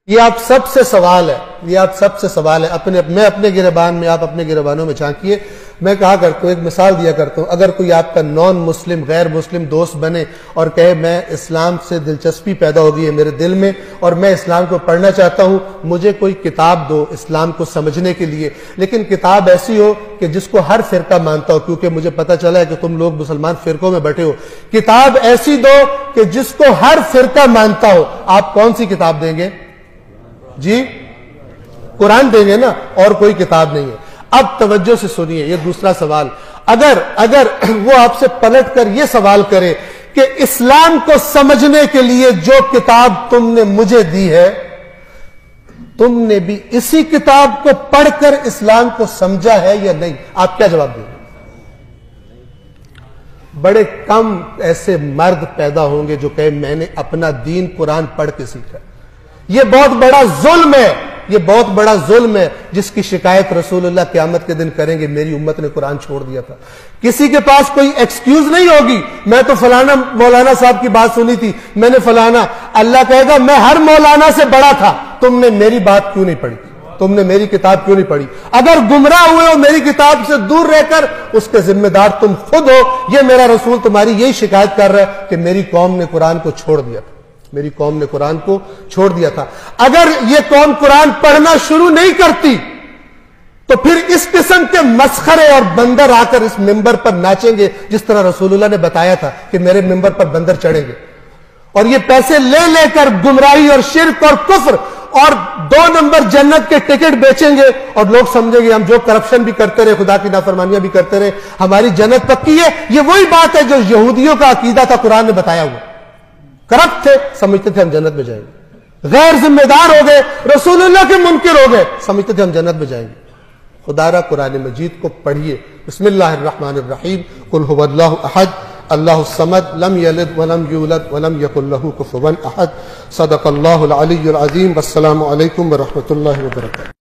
یہ آپ سب سے سوال ہے، یہ آپ سب سے سوال ہے، میں اپنے گریبان میں، آپ اپنے گریبانوں میں جھانکیے۔ میں کہا کرتا ہوں، ایک مثال دیا کرتا ہوں، اگر کوئی آپ کا نان مسلم غیر مسلم دوست بنے اور کہے میں اسلام سے دلچسپی پیدا ہو گئی ہے میرے دل میں اور میں اسلام کو پڑھنا چاہتا ہوں، مجھے کوئی کتاب دو اسلام کو سمجھنے کے لیے، لیکن کتاب ایسی ہو کہ جس کو ہر فرقہ مانتا ہو، کیونکہ مجھے پتہ چلا ہے کہ تم لوگ مسلمان فرقوں میں بٹے ہو، کتاب ایسی دو کہ جس کو ہر فرقہ مانتا ہو۔ آپ کون سی کتاب دیں گے؟ جی قرآن دیں گے نا، اور کوئی کتاب نہیں ہے۔ اب توجہ سے سنیے، یہ دوسرا سوال، اگر وہ آپ سے پلٹ کر یہ سوال کرے کہ اسلام کو سمجھنے کے لیے جو کتاب تم نے مجھے دی ہے، تم نے بھی اسی کتاب کو پڑھ کر اسلام کو سمجھا ہے یا نہیں؟ آپ کیا جواب دیں گے؟ بڑے کم ایسے مرد پیدا ہوں گے جو کہے میں نے اپنا دین قرآن پڑھ کے سیکھا۔ یہ بہت بڑا ظلم ہے، یہ بہت بڑا ظلم ہے جس کی شکایت رسول اللہ قیامت کے دن کریں گے، میری امت نے قرآن چھوڑ دیا تھا۔ کسی کے پاس کوئی ایکسکیوز نہیں ہوگی، میں تو فلانا مولانا صاحب کی بات سنی تھی، میں نے فلانا، اللہ کہے گا میں ہر مولانا سے بڑا تھا، تم نے میری بات کیوں نہیں پڑھی، تم نے میری کتاب کیوں نہیں پڑھی؟ اگر گمراہ ہوئے ہو میری کتاب سے دور رہ کر، اس کے ذمہ دار تم خود ہو۔ یہ میرا رسول تمہاری یہی شکایت کر رہا ہے کہ میری قوم نے قرآن کو چھوڑ دیا تھا، میری قوم نے قرآن کو چھوڑ دیا تھا۔ اگر یہ قوم قرآن پڑھنا شروع نہیں کرتی تو پھر اس قسم کے مسخرے اور بندر آ کر اس ممبر پر ناچیں گے، جس طرح رسول اللہ نے بتایا تھا کہ میرے ممبر پر بندر چڑھیں گے، اور یہ پیسے لے لے کر گمراہی اور شرک اور کفر اور 2 نمبر جنت کے ٹکٹ بیچیں گے، اور لوگ سمجھیں گے ہم جو کرپشن بھی کرتے رہے، خدا کی نافرمانیاں بھی کرتے رہے، ہماری جنت پکی ہے۔ یہ وہی بات ہے جو یہودیوں کا عقیدہ تھا، قرآن نے بتایا ہوا۔ کرپٹ تھے، سمجھتے تھے ہم جنت میں جائیں گے، غیر ذمہ دار ہو گئے، رسول اللہ کے منکر ہو گئے، سمجھتے تھے ہم جنت میں جائیں گے۔ خدا را قرآن مجید کو پڑھیے۔ بسم اللہ الرحمن الرحیم، قل هو اللہ احد اللہ الصمد لم یلد ولم یولد ولم یکن له کفوا احد۔ صدق اللہ العلی العظیم۔ والسلام علیکم ورحمۃ اللہ وبرکاتہ۔